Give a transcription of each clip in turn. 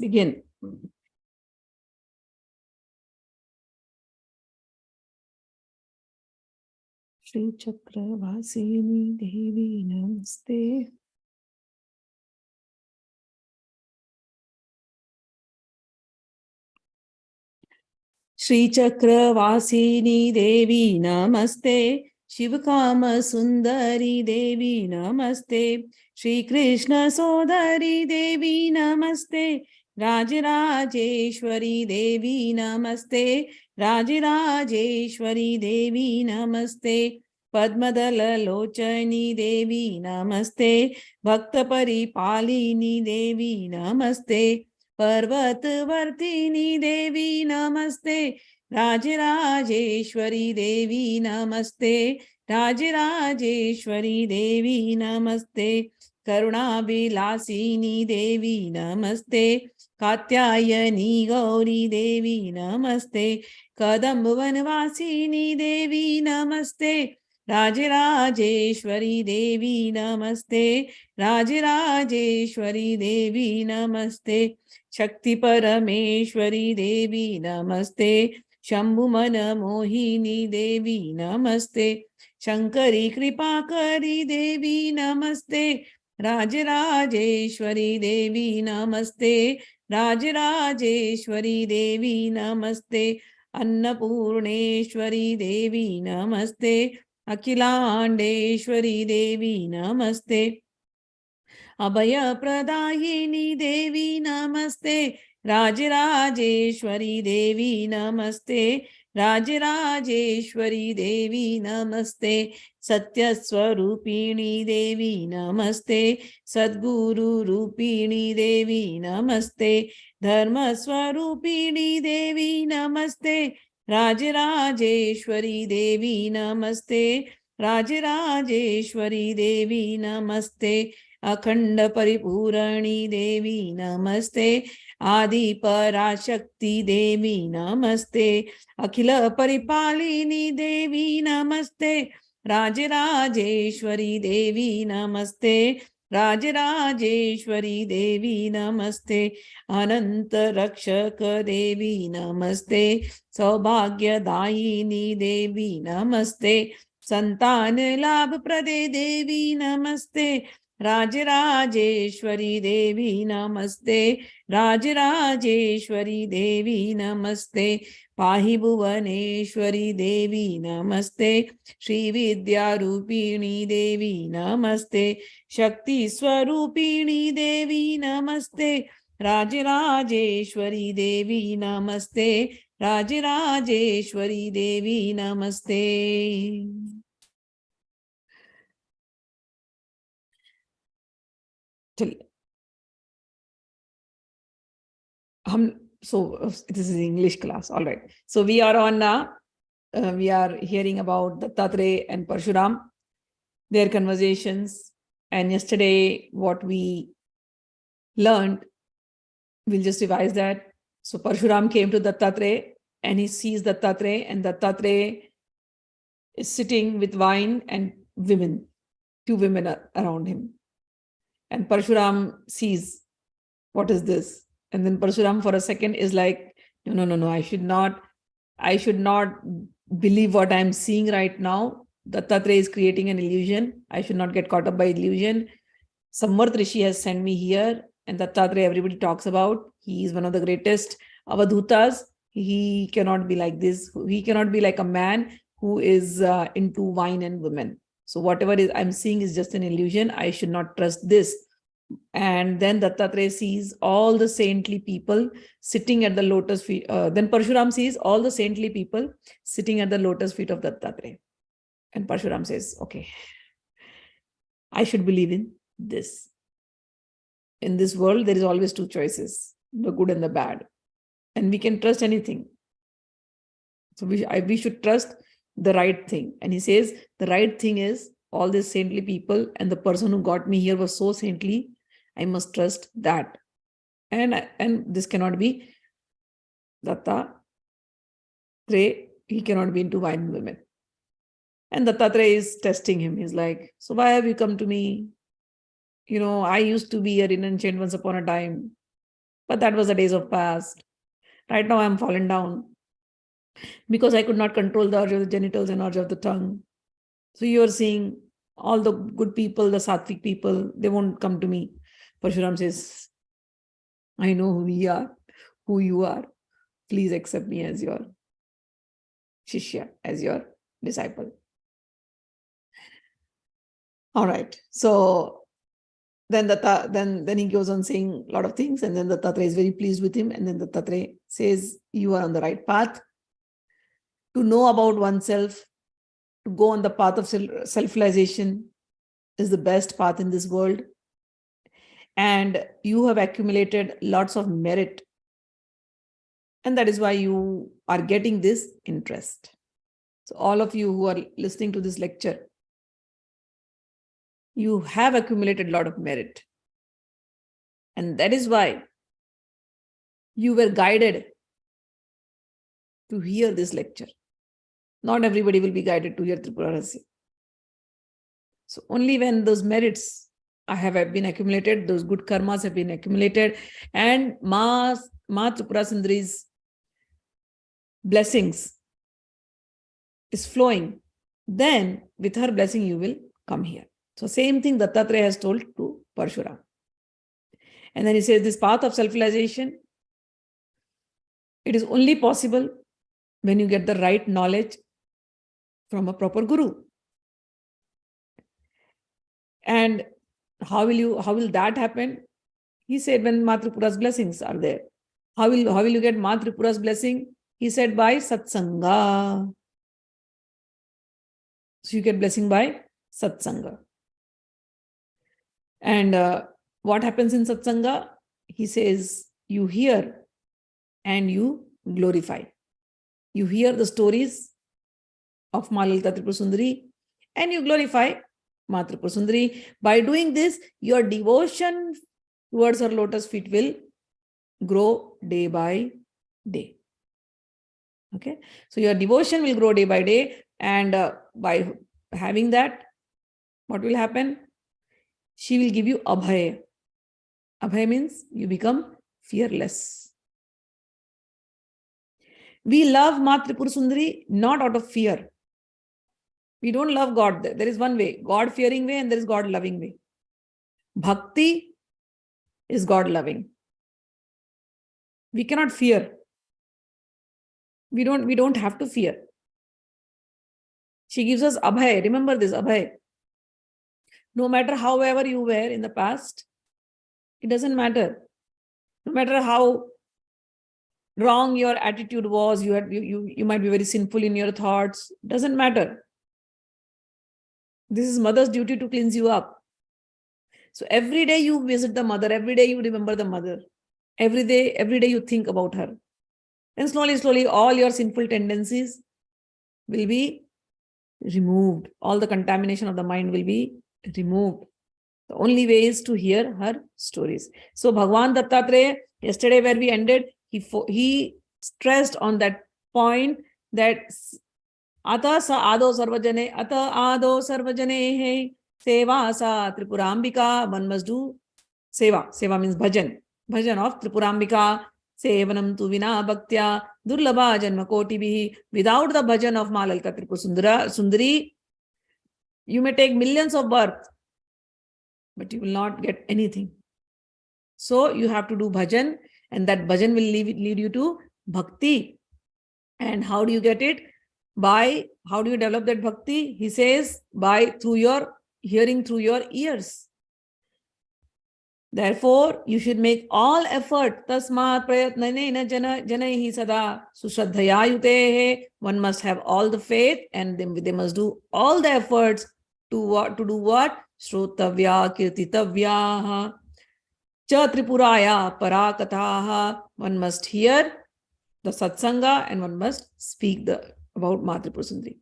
begin. Shri Chakra Vasini Devi Namaste. Shri Chakra Vasini Devi Namaste. Shivkama Sundari Devi Namaste. Shri Krishna Sodari Devi Namaste. Rajrajeshwari Devi Namaste. Rajrajeshwari Devi Namaste. Padmadala Lochani Devi Namaste. Bhakta Paripalini Devi Namaste. पर्वत वर्तिनी देवी नमस्ते. राजराजेश्वरी देवी नमस्ते. राजराजेश्वरी देवी नमस्ते. करुणाविलासिनी देवी नमस्ते. कात्यायनी गौरी देवी नमस्ते. कदम्बवनवासिनी देवी नमस्ते. राजराजेश्वरी देवी नमस्ते. राजराजेश्वरी देवी नमस्ते. शक्ति परमेश्वरी देवी नमस्ते. शंभुमन मोहिनी देवी नमस्ते. शंकरी कृपाकरी देवी नमस्ते. राजराजेश्वरी देवी नमस्ते. राजराजेश्वरी देवी नमस्ते. अन्नपूर्णेश्वरी देवी नमस्ते. अखिलांडेश्वरी देवी नमस्ते. अभय प्रदायिनी देवी नमस्ते. राजराजेश्वरी देवी नमस्ते. राजराजेश्वरी देवी नमस्ते. सत्यस्वरूपिणी देवी नमस्ते. सद्गुरु रूपिणी देवी नमस्ते. धर्मस्वरूपिणी देवी नमस्ते. राजराजेश्वरी देवी नमस्ते. राजराजेश्वरी देवी नमस्ते. अखंड परिपूरणी देवी नमस्ते. आदि पराशक्ति देवी नमस्ते. अखिल परिपालिनी देवी नमस्ते. राजराजेश्वरी देवी नमस्ते. राजराजेश्वरी देवी नमस्ते. अनंत रक्षक देवी नमस्ते. सौभाग्यदायिनी देवी नमस्ते. संतान लाभ प्रदे देवी नमस्ते. राजराजेश्वरी देवी नमस्ते. राजराजेश्वरी देवी नमस्ते. पाहि भुवनेश्वरी देवी नमस्ते. श्री विद्यारूपिणी देवी नमस्ते. शक्ति स्वरूपिणी देवी नमस्ते. राजराजेश्वरी देवी नमस्ते. राजराजेश्वरी देवी नमस्ते. So this is English class, all right. So we are on we are hearing about Dattatreya and Parshuram, their conversations, and yesterday what we learned, we'll just revise that. So Parshuram came to Dattatreya and he sees Dattatreya, and Dattatreya is sitting with wine and women, two women around him. And Parshuram sees, what is this? And then Parshuram for a second is like, no, I should not believe what I'm seeing right now. Dattatreya is creating an illusion. I should not get caught up by illusion. Samvart Rishi has sent me here, and Dattatreya everybody talks about. He is one of the greatest avadhutas. He cannot be like this. He cannot be like a man who is into wine and women. So whatever is I'm seeing is just an illusion. I should not trust this. And then Dattatreya sees all the saintly people sitting at the lotus feet. Then Parshuram sees all the saintly people sitting at the lotus feet of Dattatreya. And Parshuram says, okay, I should believe in this. In this world, there is always two choices, the good and the bad. And we can trust anything. So we should trust the right thing. And he says, the right thing is all these saintly people, and the person who got me here was so saintly, I must trust that. And this cannot be Dattatreya. He cannot be into wine and women. And Dattatreya is testing him. He's like, so why have you come to me? I used to be a renunciant once upon a time. But that was the days of past. Right now I'm fallen down because I could not control the urge of the genitals and urge of the tongue. So you are seeing all the good people, the sattvic people, they won't come to me. Parshuram says, I know who you are. Please accept me as your shishya, as your disciple. All right. So then he goes on saying a lot of things, and then Dattatreya is very pleased with him. And then Dattatreya says, you are on the right path. To know about oneself, to go on the path of self-realization is the best path in this world. And you have accumulated lots of merit. And that is why you are getting this interest. So all of you who are listening to this lecture, you have accumulated a lot of merit. And that is why you were guided to hear this lecture. Not everybody will be guided to hear Tripura Rahasya. So only when those merits have been accumulated, those good karmas have been accumulated, and Ma Tripura Sundari's blessings is flowing, then with her blessing you will come here. So same thing Dattatreya has told to Parshuram. And then he says this path of self-realization, it is only possible when you get the right knowledge from a proper guru. And how will that happen? He said when Ma Tripura's blessings are there. How will you get Ma Tripura's blessing? He said by satsanga. So you get blessing by satsanga. And what happens in satsanga? He says you hear and you glorify. You hear the stories of Ma Lalita Tripura Sundari and you glorify Ma Tripura Sundari. By doing this, your devotion towards her lotus feet will grow day by day. Okay, so your devotion will grow day by day, and by having that, what will happen? She will give you abhay. Abhay means you become fearless. We love Ma Tripura Sundari not out of fear. We don't love God. There is one way, God-fearing way, and there is God-loving way. Bhakti is God-loving. We cannot fear. We don't have to fear. She gives us abhay. Remember this, abhay. No matter however you were in the past, it doesn't matter. No matter how wrong your attitude was, you might be very sinful in your thoughts, doesn't matter. This is mother's duty to cleanse you up. So every day you visit the mother, every day you remember the mother, every day you think about her. And slowly, all your sinful tendencies will be removed. All the contamination of the mind will be removed. The only way is to hear her stories. So Bhagwan Dattatreya, yesterday where we ended, he stressed on that point that Ata sa ado sarvajane, ata ado sarvajane seva sa Tripurambika. One must do seva. Seva means bhajan. Bhajan of Tripurambika. Sevanam tu vina bhaktya durlabha janma kotibhi. Without the bhajan of Ma Lalita Tripura Sundari, you may take millions of births, but you will not get anything. So you have to do bhajan, and that bhajan will lead you to bhakti. And how do you get it? How do you develop that bhakti? He says, through your hearing through your ears. Therefore, you should make all effort. Tasmat prayatnanena janaihi sada sushraddhaya yutehe. One must have all the faith, and they must do all the efforts to do what? Shrotavya kirtitavyaha cha tripuraya parakataha. One must hear the satsanga and one must speak about Ma Tripura Sundari.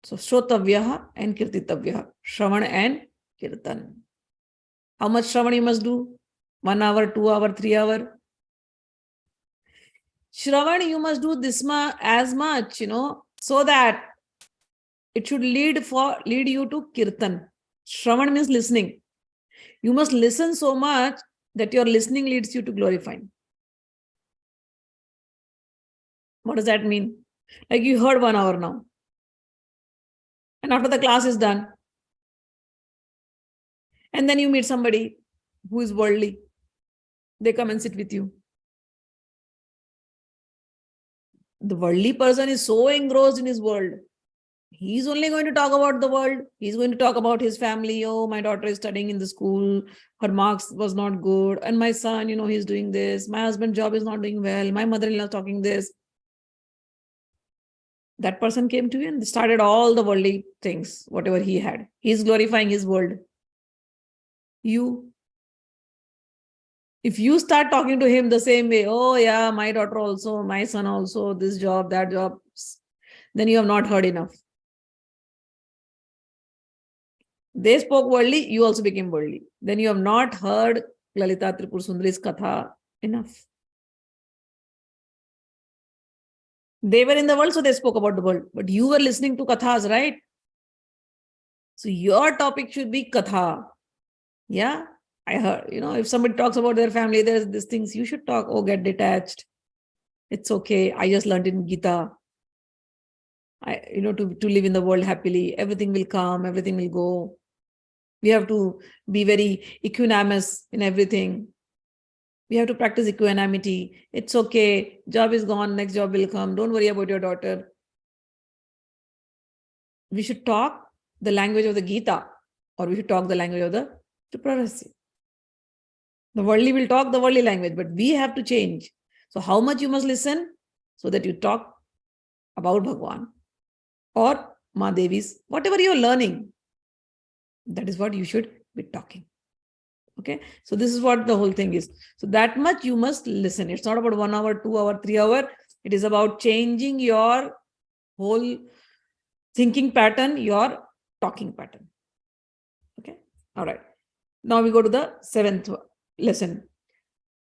So Shrotavyaha and Kirtitavyaha, Shravan and Kirtan. How much Shravan you must do? 1 hour, 2 hour, 3 hour. Shravan you must do this as much, so that it should lead you to Kirtan. Shravan means listening. You must listen so much that your listening leads you to glorifying. What does that mean? Like you heard 1 hour now. And after the class is done, and then you meet somebody who is worldly. They come and sit with you. The worldly person is so engrossed in his world. He's only going to talk about the world. He's going to talk about his family. Oh, my daughter is studying in the school. Her marks was not good. And my son, he's doing this. My husband's job is not doing well. My mother-in-law is talking this. That person came to you and started all the worldly things, whatever he had. He's glorifying his world. If you start talking to him the same way, oh yeah, my daughter also, my son also, this job, that job, then you have not heard enough. They spoke worldly, you also became worldly. Then you have not heard Lalita Tripur Sundari's Katha enough. They were in the world, so they spoke about the world. But you were listening to Kathas, right? So your topic should be Katha. Yeah? I heard, if somebody talks about their family, there's these things, you should talk, oh, get detached. It's okay. I just learned in Gita. To live in the world happily. Everything will come, everything will go. We have to be very equanimous in everything. We have to practice equanimity. It's okay. Job is gone. Next job will come. Don't worry about your daughter. We should talk the language of the Gita, or we should talk the language of the Tripura Rahasya. The worldly will talk the worldly language, but we have to change. So how much you must listen so that you talk about Bhagwan or Ma Devi's, whatever you're learning, that is what you should be talking. Okay, so this is what the whole thing is. So that much you must listen. It's not about 1 hour, 2 hour, 3 hour. It is about changing your whole thinking pattern, your talking pattern. Okay, all right. Now we go to the 7th lesson.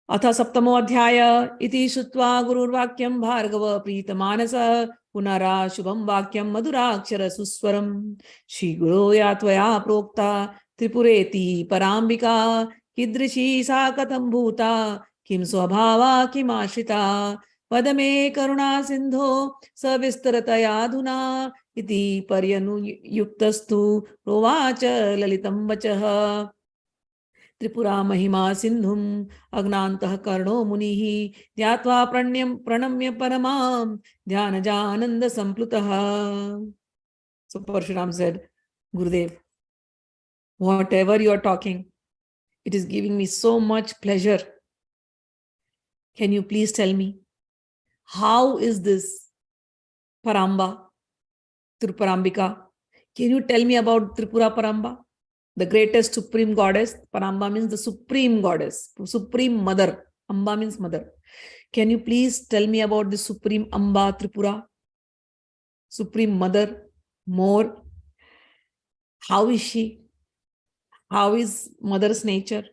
Atha saptamo adhyaya iti shutva gururvakyam bhargava pritamanasa punara shubham vakyam madhurakshara suswaram Shri Guru yatvaya prokta Tripureti parambika kidrishi sa katam bhuta kim swabhava kim ashrita padame karuna sindho savistarataya adhuna iti paryanu yuktastu rovacha lalitam vachah Tripura Mahima Sindhum Agnantah Karno Munihi Dhyatva Pranamya Paramam Dhyanaja Ananda Samplutaha. So Parshuram said, Gurudev, whatever you are talking, it is giving me so much pleasure. Can you please tell me, how is this Paramba, Triparambika? Can you tell me about Tripura Paramba? The greatest supreme goddess. Paramba means the supreme goddess, supreme mother. Amba means mother. Can you please tell me about the supreme Amba Tripura? Supreme mother, more. How is she? How is mother's nature?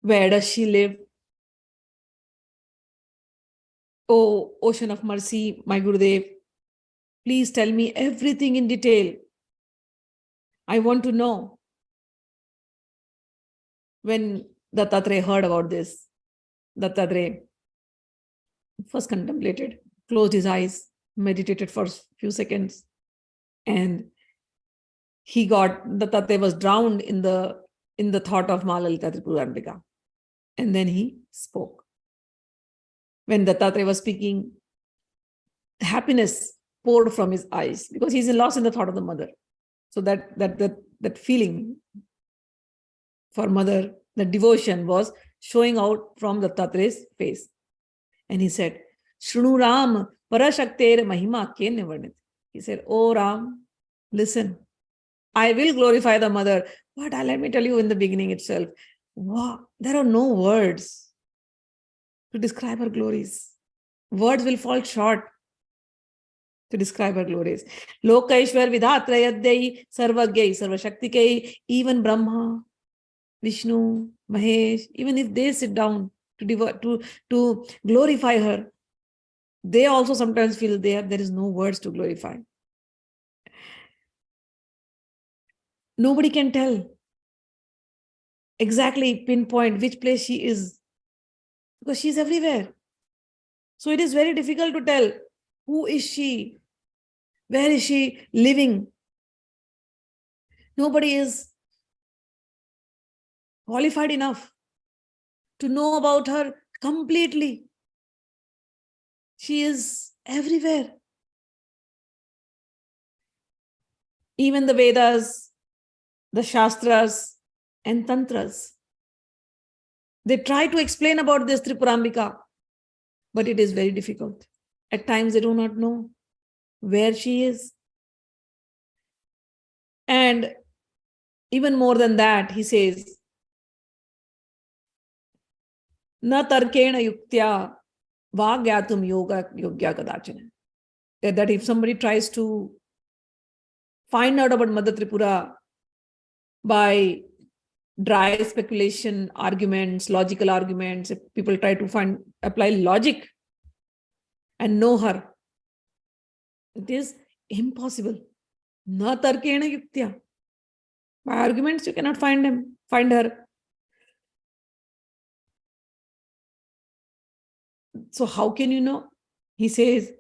Where does she live? Oh, ocean of mercy, my Gurudev, please tell me everything in detail. I want to know. When Dattatreya heard about this, Dattatreya first contemplated, closed his eyes, meditated for a few seconds, and Dattatreya was drowned in the thought of Ma Lalita Tripurambika. And then he spoke. When Dattatreya was speaking, happiness poured from his eyes because he's lost in the thought of the mother. So that feeling for mother, the devotion was showing out from Dattatreya's face. And he said, Shrunu Ram Parashakter Mahima Kene Varnit. He said, oh Ram, listen, I will glorify the mother. But let me tell you in the beginning itself, wow, there are no words to describe her glories. Words will fall short to describe her glories. Lokaishwar Vidhatrayadhyai Sarvagyai Sarvashaktikai, even Brahma, Vishnu, Mahesh, even if they sit down to glorify her, they also sometimes feel there is no words to glorify. Nobody can tell exactly pinpoint which place she is because she's everywhere. So it is very difficult to tell who is she, where is she living. Nobody is qualified enough to know about her completely. She is everywhere. Even the Vedas, the Shastras, and Tantras, they try to explain about this Tripurambika, but it is very difficult. At times they do not know where she is. And even more than that, he says, Na tarkena yuktya Vagyatum yoga yogya kadachana. That if somebody tries to find out about Mother Tripura by dry speculation, arguments, logical arguments, if people try to apply logic and know her, it is impossible. Na tarkena yuktya. By arguments, you cannot find her. So how can you know? He says,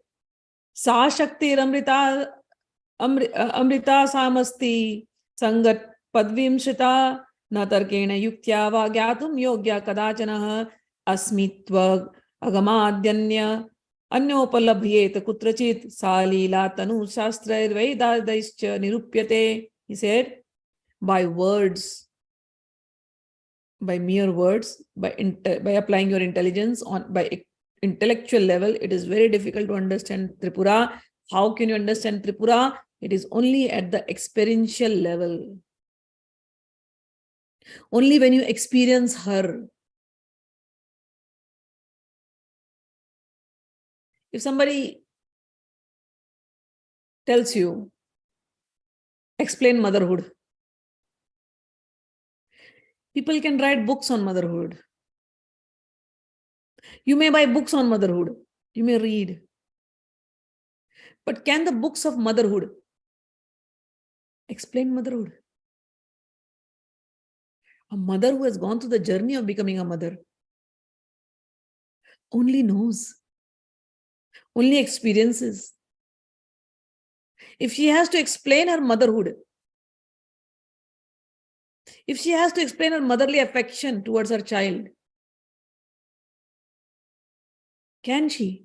Sa Shaktir Amrita Amrita Samasti Sangat Padvim Shita Natarkena Yuktya Vagyatum Yogya Kadachana Asmitva Agamadyanya Anyopalabhyet Kutrachit Salila Tanu Shastra Vedadaischa Nirupyate. He said, by words, by mere words, by applying your intelligence by intellectual level, it is very difficult to understand Tripura. How can you understand Tripura? It is only at the experiential level. Only when you experience her. If somebody tells you, explain motherhood, people can write books on motherhood. You may buy books on motherhood. You may read. But can the books of motherhood explain motherhood? A mother who has gone through the journey of becoming a mother only knows, only experiences. If she has to explain her motherhood, if she has to explain her motherly affection towards her child, can she?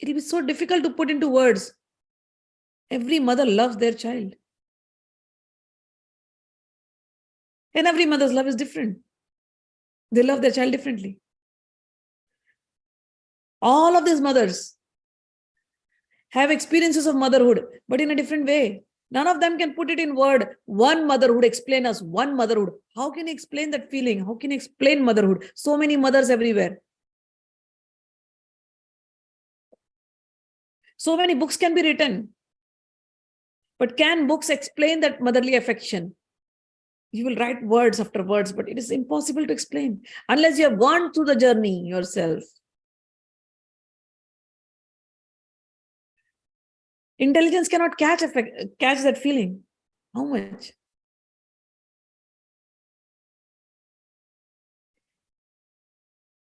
It will be so difficult to put into words. Every mother loves their child. And every mother's love is different. They love their child differently. All of these mothers have experiences of motherhood, but in a different way. None of them can put it in word. One motherhood, explain us one motherhood. How can you explain that feeling? How can you explain motherhood? So many mothers everywhere. So many books can be written. But can books explain that motherly affection? You will write words after words, but it is impossible to explain unless you have gone through the journey yourself. Intelligence cannot catch that feeling. How much?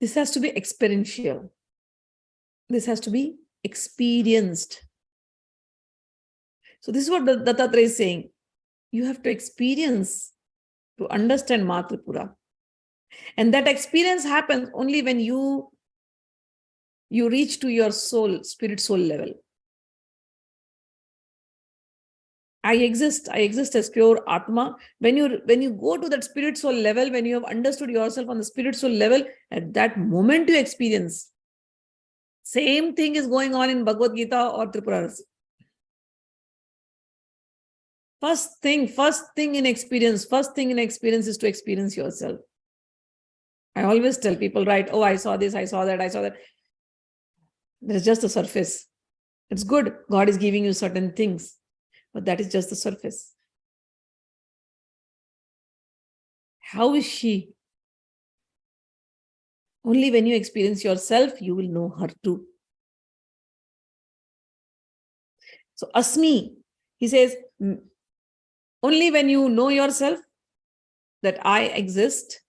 This has to be experiential. This has to be experienced. So this is what Dattatreya is saying. You have to experience to understand Ma Tripura. And that experience happens only when you reach to your soul, spirit soul level. I exist as pure Atma. When you go to that spirit soul level, when you have understood yourself on the spirit soul level, at that moment you experience. Same thing is going on in Bhagavad Gita or Tripura Rahasya. First thing in experience is to experience yourself. I always tell people, right? Oh, I saw this, I saw that. There's just the surface. It's good. God is giving you certain things, but that is just the surface. How is she? Only when you experience yourself, you will know her too. So Asmi, he says, only when you know yourself that I exist,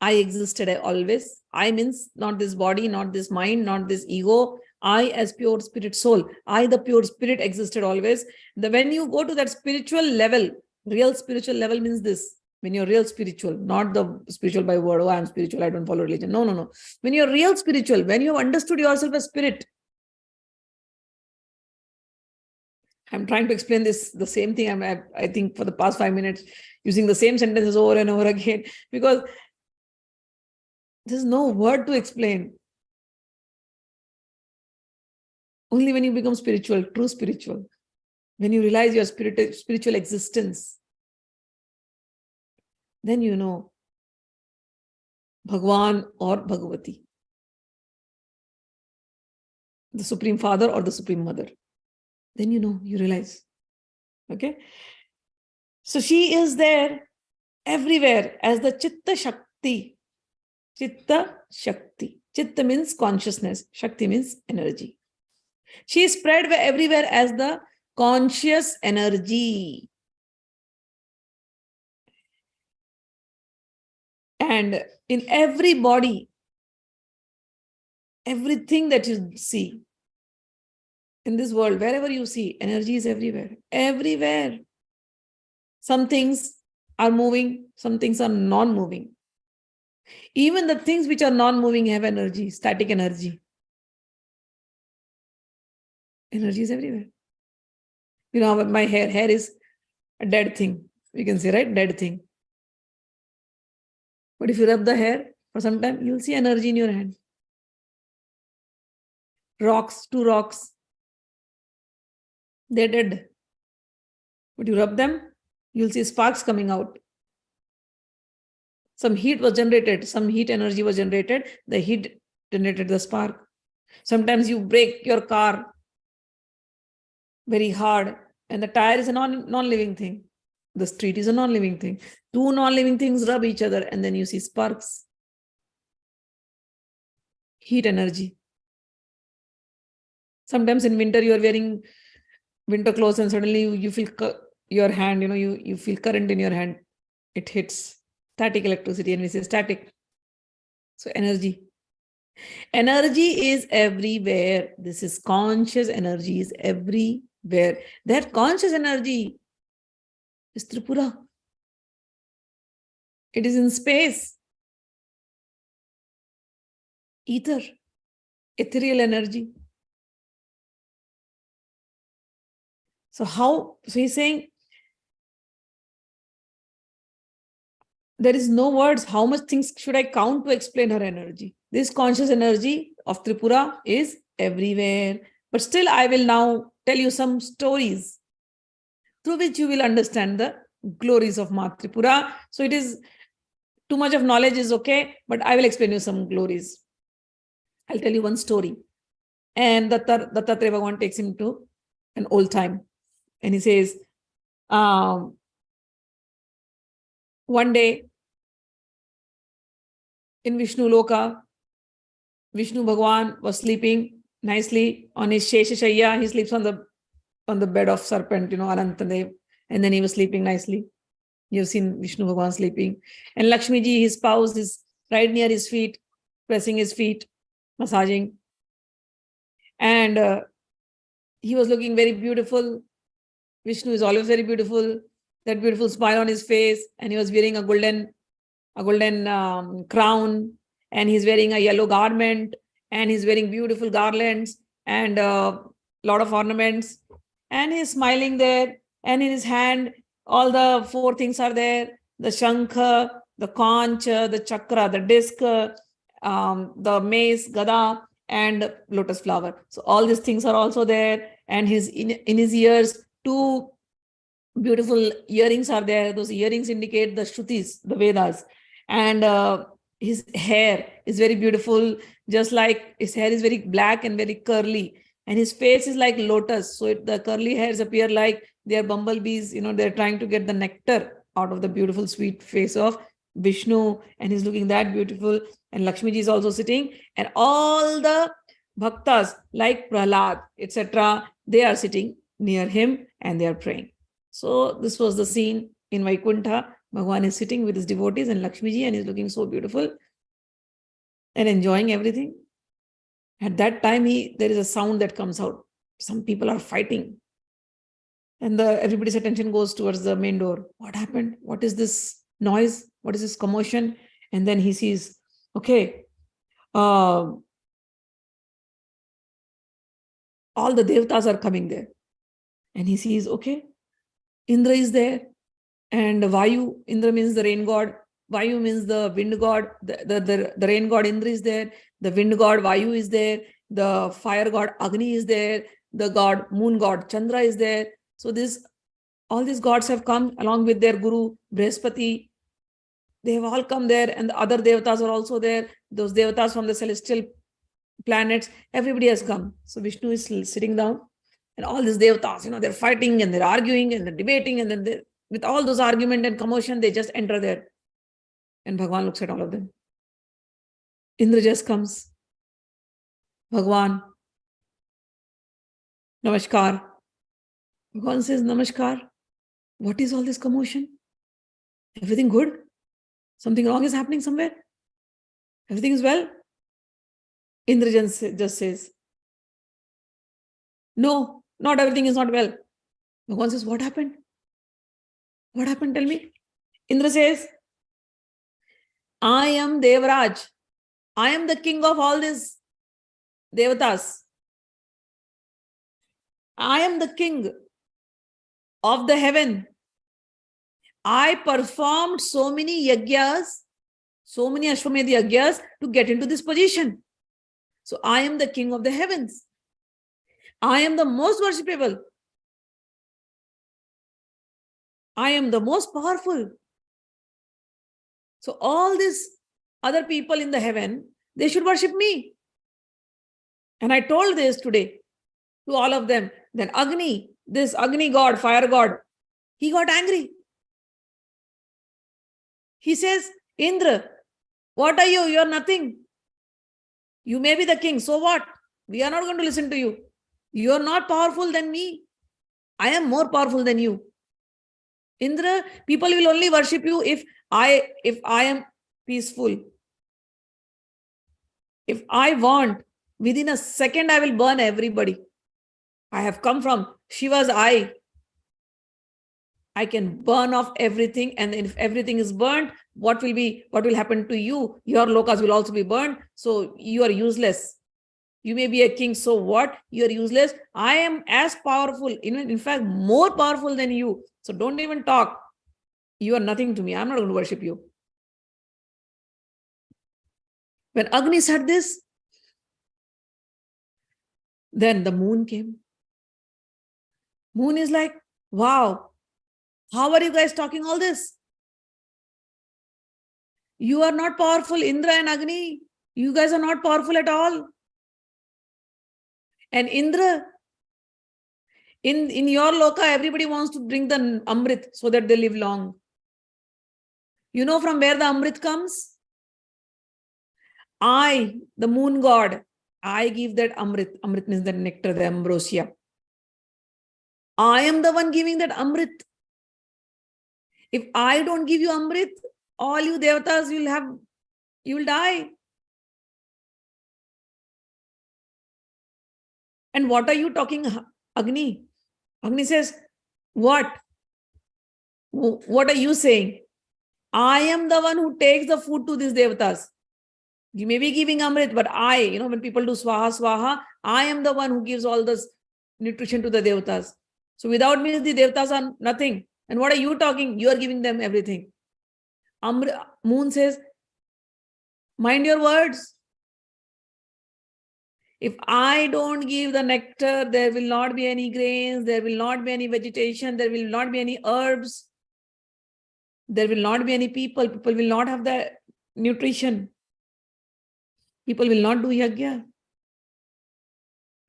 I existed always. I means not this body, not this mind, not this ego. I as pure spirit soul. I, the pure spirit, existed always. When you go to that spiritual level, real spiritual level means this. When you're real spiritual, not the spiritual by word, oh, I'm spiritual, I don't follow religion. No, no, no. When you're real spiritual, when you have understood yourself as spirit, I'm trying to explain this, the same thing. I think for the past 5 minutes, using the same sentences over and over again, because there's no word to explain. Only when you become spiritual, true spiritual, when you realize your spiritual existence, then you know Bhagwan or Bhagavati, the Supreme Father or the Supreme Mother. Then you know, you realize. Okay? So she is there everywhere as the Chitta Shakti. Chitta Shakti. Chitta means consciousness. Shakti means energy. She is spread everywhere as the conscious energy. And in every body, everything that you see in this world, wherever you see, energy is everywhere. Everywhere. Some things are moving, some things are non-moving. Even the things which are non-moving have energy, static energy. Energy is everywhere. You know, my hair is a dead thing. We can say, right? Dead thing. But if you rub the hair for some time, you'll see energy in your hand. Rocks, 2 rocks, they're dead. But you rub them, you'll see sparks coming out. Some heat was generated, some heat energy was generated, the heat generated the spark. Sometimes you break your car very hard, and the tire is a non-living thing. The street is a non-living thing. 2 non-living things rub each other, and then you see sparks. Heat energy. Sometimes in winter, you are wearing winter clothes, and suddenly you feel your hand, you feel current in your hand. It hits static electricity, and we say static. So energy. Energy is everywhere. This is conscious energy is everywhere. That conscious energy is Tripura. It is in space. Ether. Ethereal energy. So he's saying, there is no words. How much things should I count to explain her energy? This conscious energy of Tripura is everywhere. But still, I will now tell you some stories through which you will understand the glories of Ma Tripura. So it is too much of knowledge is okay, but I will explain you some glories. I'll tell you one story. And Dattatreya Bhagavan takes him to an old time. And he says, one day in Vishnu Loka, Vishnu Bhagavan was sleeping nicely on his Sheshashaya. He sleeps on the bed of serpent, Anantadev. And then he was sleeping nicely. You've seen Vishnu Bhagavan sleeping. And Lakshmi ji, his spouse, is right near his feet, pressing his feet, massaging. And he was looking very beautiful. Vishnu is always very beautiful. That beautiful smile on his face. And he was wearing a golden crown. And he's wearing a yellow garment. And he's wearing beautiful garlands and a lot of ornaments. And he's smiling there. And in his hand, all the 4 things are there. The shankha, the conch, the chakra, the disc, the mace, gada, and lotus flower. So all these things are also there. And in his ears, 2 beautiful earrings are there. Those earrings indicate the Shrutis, the Vedas. And his hair is very beautiful, just like his hair is very black and very curly. And his face is like lotus. So the curly hairs appear like they are bumblebees. They're trying to get the nectar out of the beautiful, sweet face of Vishnu. And he's looking that beautiful. And Lakshmi ji is also sitting. And all the bhaktas like Prahlad, etc., they are sitting near him and they are praying. So this was the scene in Vaikuntha Bhagwan is sitting with his devotees and Lakshmiji and he's looking so beautiful and enjoying everything. At that time, there is a sound that comes out. Some people are fighting. And everybody's attention goes towards the main door. What happened? What is this noise? What is this commotion? And then he sees, okay, all the devtas are coming there. And he sees, okay, Indra is there. And Vayu, Indra means the rain god. Vayu means the wind god. The rain god Indra is there. The wind god Vayu is there. The fire god Agni is there. The god, moon god Chandra is there. So all these gods have come along with their guru, Brihaspati. They have all come there, and the other devatas are also there. Those devatas from the celestial planets, everybody has come. So Vishnu is sitting down, and all these devatas, they're fighting and they're arguing and they're debating, and then with all those argument and commotion, they just enter there. And Bhagwan looks at all of them. Indra just comes. Bhagwan, Namaskar. Bhagwan says, Namaskar. What is all this commotion? Everything good? Something wrong is happening somewhere? Everything is well? Indra just says, no, not everything is not well. Bhagwan says, what happened? What happened? Tell me. Indra says, I am Devraj. I am the king of all these devatas. I am the king of the heaven. I performed so many yagyas, so many Ashwamedh yagyas to get into this position. So I am the king of the heavens. I am the most worshipable. I am the most powerful. So all these other people in the heaven, they should worship me. And I told this today to all of them. Then Agni, this Agni god, fire god, he got angry. He says, Indra, what are you? You are nothing. You may be the king. So what? We are not going to listen to you. You are not powerful than me. I am more powerful than you. Indra, people will only worship you if I am peaceful. If I want, within a second, I will burn everybody. I have come from Shiva's eye. I can burn off everything, and if everything is burnt, what will happen to you? Your lokas will also be burned. So you are useless. You may be a king. So what? You are useless. I am as powerful, in fact, more powerful than you. So don't even talk. You are nothing to me. I'm not going to worship you. When Agni said this, then the moon came. Moon is like, wow, how are you guys talking all this? You are not powerful, Indra and Agni. You guys are not powerful at all. And Indra, in your loka, everybody wants to drink the Amrit so that they live long. You know from where the Amrit comes? I, the moon god, I give that Amrit. Amrit means the nectar, the ambrosia. I am the one giving that Amrit. If I don't give you Amrit, all you devatas you will die. And what are you talking, Agni? Agni says, what? What are you saying? I am the one who takes the food to these devatas. You may be giving Amrit, but I, when people do swaha, I am the one who gives all this nutrition to the devatas. So without me, the devatas are nothing. And what are you talking? You are giving them everything. Moon says, mind your words. If I don't give the nectar, there will not be any grains, there will not be any vegetation, there will not be any herbs, there will not be any people. People will not have the nutrition. People will not do yajna.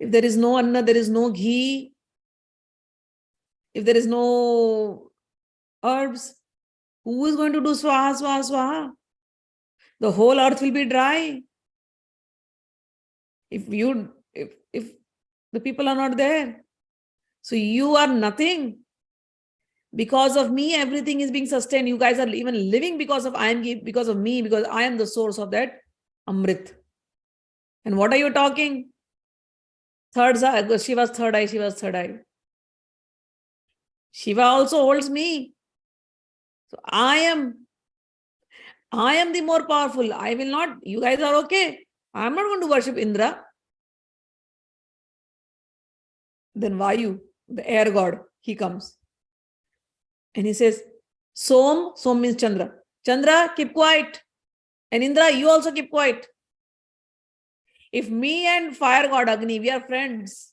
If there is no anna, there is no ghee. If there is no herbs, who is going to do swaha, swaha, swaha? The whole earth will be dry. If the people are not there. So you are nothing. Because of me, everything is being sustained. You guys are even living because of because of me, because I am the source of that Amrit. And what are you talking? Third eye, Shiva's third eye, Shiva's third eye. Shiva also holds me. So I am the more powerful. I will not, you guys are okay. I'm not going to worship Indra. Then Vayu, the air god, he comes. And he says, Som means Chandra. Chandra, keep quiet. And Indra, you also keep quiet. If me and fire god Agni, we are friends.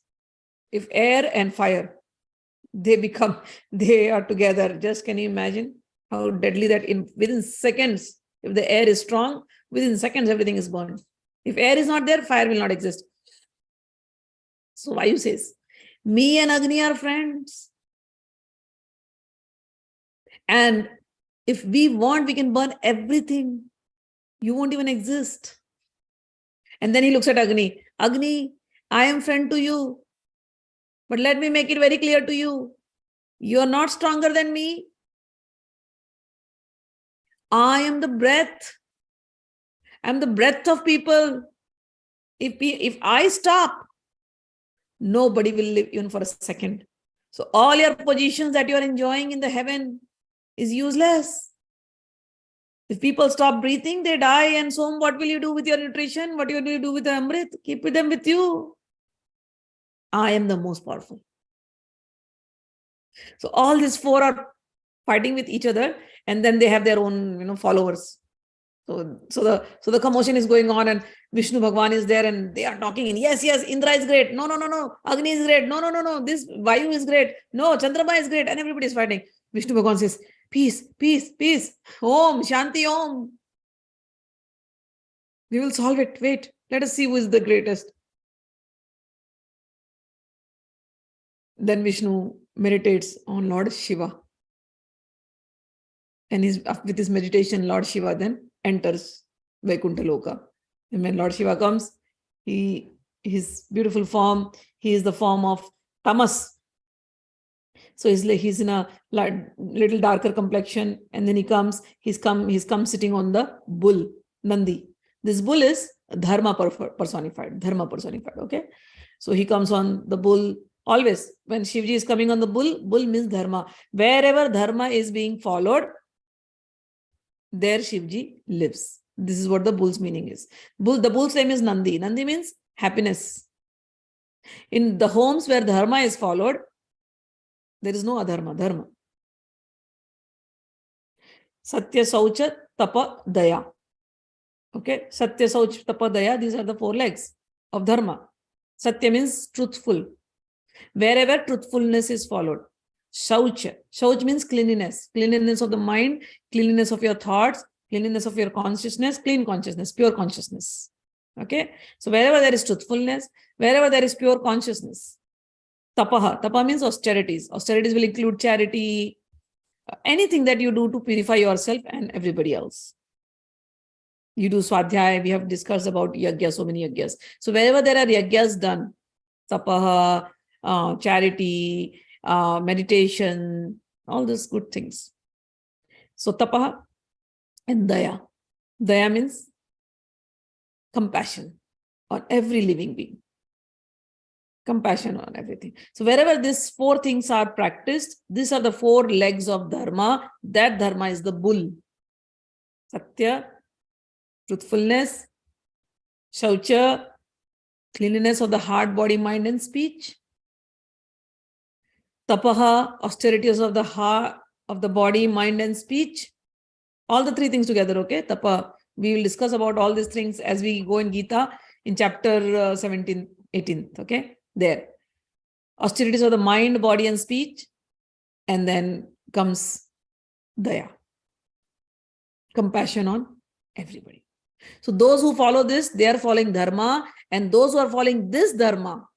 If air and fire, they are together. Just can you imagine how deadly that within seconds, if the air is strong, within seconds, everything is burned. If air is not there, fire will not exist. So Vayu says, me and Agni are friends. And if we want, we can burn everything. You won't even exist. And then he looks at Agni. Agni, I am friend to you. But let me make it very clear to you. You are not stronger than me. I am the breath. I am the breath of people. If I stop, nobody will live even for a second. So all your positions that you are enjoying in the heaven is useless. If people stop breathing, they die. And so what will you do with your nutrition? What will you do with the Amrit? Keep them with you. I am the most powerful. So all these four are fighting with each other, and then they have their own, followers. So the commotion is going on, and Vishnu Bhagwan is there, and they are talking. And yes, Indra is great. No. Agni is great. No. This Vayu is great. No, Chandrama is great, and everybody is fighting. Vishnu Bhagwan says, peace. Om, Shanti Om. We will solve it. Wait, let us see who is the greatest. Then Vishnu meditates on Lord Shiva. And with his meditation, Lord Shiva then enters Vaikuntha Loka. And when Lord Shiva comes, his beautiful form, he is the form of tamas. So he's in a little darker complexion, and then he's come sitting on the bull, Nandi. This bull is dharma personified, okay? So he comes on the bull. Always, when Shivji is coming on the bull means dharma. Wherever dharma is being followed, there Shivji lives. This is what the bull's meaning is. The bull's name is Nandi. Nandi means happiness. In the homes where dharma is followed, there is no adharma, dharma. Satya, Saucha, Tapa, Daya. Okay, Satya, Saucha, Tapa, Daya, these are the four legs of dharma. Satya means truthful. Wherever truthfulness is followed. Shauch means cleanliness. Cleanliness of the mind, cleanliness of your thoughts, cleanliness of your consciousness, clean consciousness, pure consciousness. Okay, so wherever there is truthfulness, wherever there is pure consciousness. Tapa means austerities. Austerities will include charity, anything that you do to purify yourself and everybody else. You do swadhyaya. We have discussed about yajna, so many yajnas. So wherever there are yajnas done, tapaha, charity, meditation, all those good things. So tapaha and daya. Daya means compassion on every living being. Compassion on everything. So wherever these four things are practiced, these are the four legs of dharma. That dharma is the bull. Satya, truthfulness, shaucha, cleanliness of the heart, body, mind, and speech. Tapaha, austerities of the heart, of the body, mind, and speech. All the three things together, okay? Tapa. We will discuss about all these things as we go in Gita in chapter 17, 18th, okay? There. Austerities of the mind, body, and speech. And then comes daya. Compassion on everybody. So those who follow this, they are following dharma. And those who are following this dharma,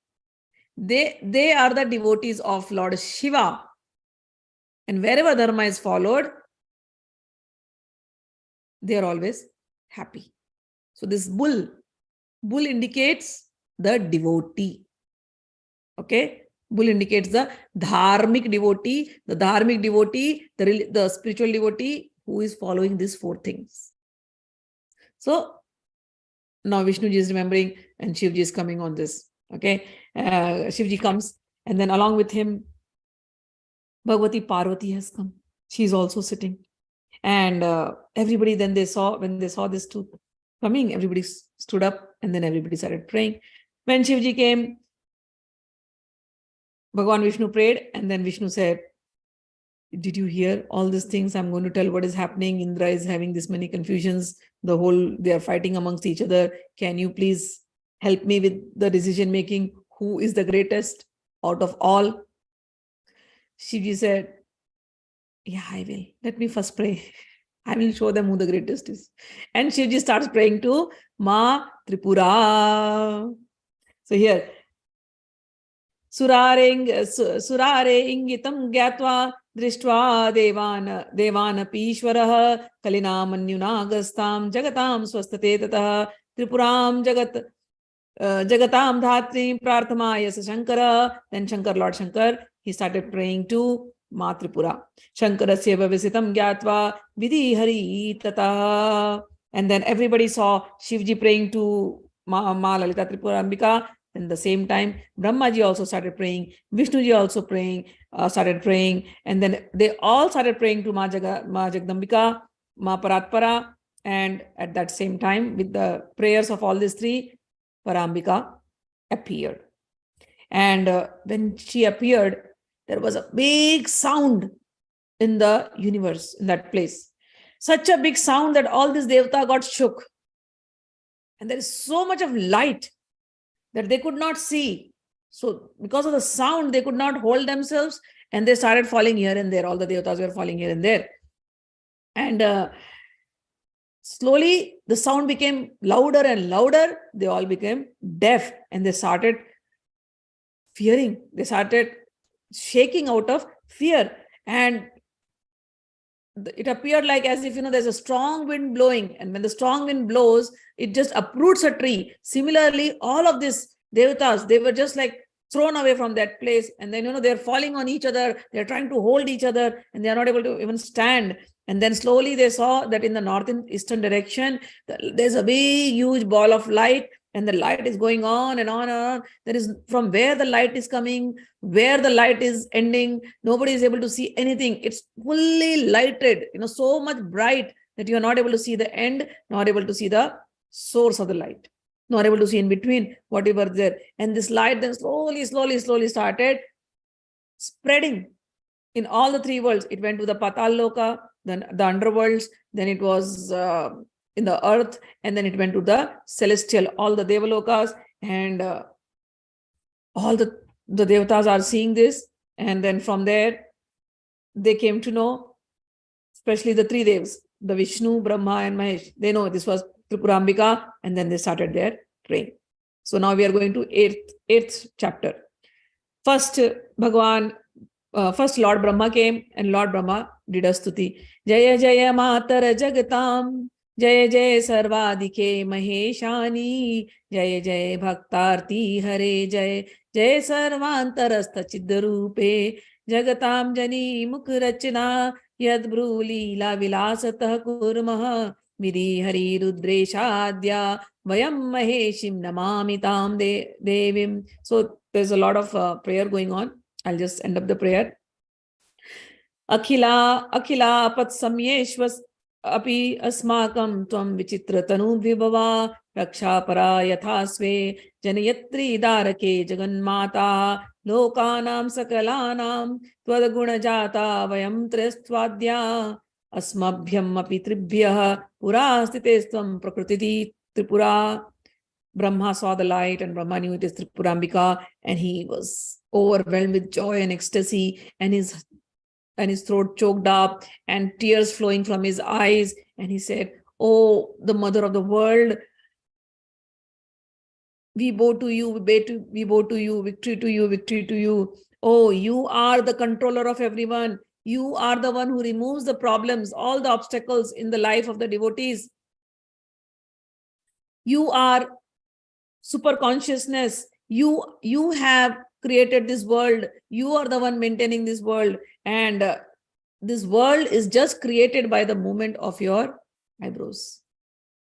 they are the devotees of Lord Shiva. And wherever dharma is followed, they are always happy. So this bull indicates the devotee. Okay? Bull indicates the dharmic devotee, the spiritual devotee who is following these four things. So now Vishnuji is remembering and Shivji is coming on this. Okay. Shivji comes, and then along with him, Bhagavati Parvati has come. She's also sitting. And everybody then when they saw this two coming, everybody stood up and then everybody started praying. When Shivji came, Bhagavan Vishnu prayed, and then Vishnu said, did you hear all these things? I'm going to tell what is happening. Indra is having this many confusions. They are fighting amongst each other. Can you please help me with the decision making? Who is the greatest out of all? Shivji said, yeah, I will. Let me first pray. I will show them who the greatest is. And Shivji starts praying to Ma Tripura. So here, Surare ingitam gyatva drishtva devan pishwarah kalinam anyunagastam jagatam swastate tatah tripuram jagatam dhatri prarthamaya shankara. Then Lord Shankar, he started praying to Ma Tripura. Shankarasya bhavisitam gyatva vidhi hari tatah. And then everybody saw Shivji praying to Ma Lalita Tripura Ambika. And at the same time, Brahmaji also started praying. Vishnuji also started praying. And then they all started praying to Ma Jagdambika, Ma Paratpara. And at that same time, with the prayers of all these three, Parambika appeared. And when she appeared, there was a big sound in the universe, in that place. Such a big sound that all this Devata got shook. And there is so much of light that they could not see. So because of the sound, they could not hold themselves, and they started falling here and there. All the Devatas were falling here and there. And slowly, the sound became louder and louder. They all became deaf, and they started fearing. They started shaking out of fear. And it appeared like as if, there's a strong wind blowing. And when the strong wind blows, it just uproots a tree. Similarly, all of these Devatas, they were just like thrown away from that place. And then, they're falling on each other. They're trying to hold each other, and they're not able to even stand. And then slowly they saw that in the northeastern direction, there's a big, huge ball of light. And the light is going on and on and on. There is, from where the light is coming, where the light is ending, nobody is able to see anything. It's fully lighted, so much bright that you are not able to see the end, not able to see the source of the light, not able to see in between whatever there. And this light then slowly started spreading in all the three worlds. It went to the Patal Loka, then the underworlds, then it was in the earth, and then it went to the celestial, all the Devalokas, and all the Devatas are seeing this. And then from there, they came to know, especially the three Devas, the Vishnu, Brahma, and Mahesh. They know this was Tripurambika, and then they started their praying. So now we are going to eighth chapter. First, first Lord Brahma came, and Lord Brahma did a stuti. Jaya Jaya Matara Jagatam, Jaya Jaya Sarvadike Maheshani, Jaya Jaya Bhaktarti Hare, Jaya Jaya Sarvantarastha Chiddarupe, Jagatam Jani Mukhrachana, Yadbru Leela Vilasatah Kurmaha, Miri Hari Rudreshadya, Vayam Maheshim Namamitam Devim. So there's a lot of prayer going on. I'll just end up the prayer. Akhila Apat Samyeshvas Api Asmakam Tvam Vichitra Tanu Vibhava Raksha Para Yathasve Janayatri Darake Jaganmata Lokanam Sakalanam Twadaguna Jata Vayam Tristwadya Asmabhyam Api Tribhyah Purastitestvam Prakriti Tripura. Brahma saw the light, and Brahma knew it is Tripurambika, and he was overwhelmed with joy and ecstasy, and his throat choked up and tears flowing from his eyes. And he said, "Oh, the mother of the world, we bow to you, we bow to you, victory to you, victory to you. Oh, you are the controller of everyone. You are the one who removes the problems, all the obstacles in the life of the devotees. You are super consciousness. You have created this world. You are the one maintaining this world. And this world is just created by the movement of your eyebrows.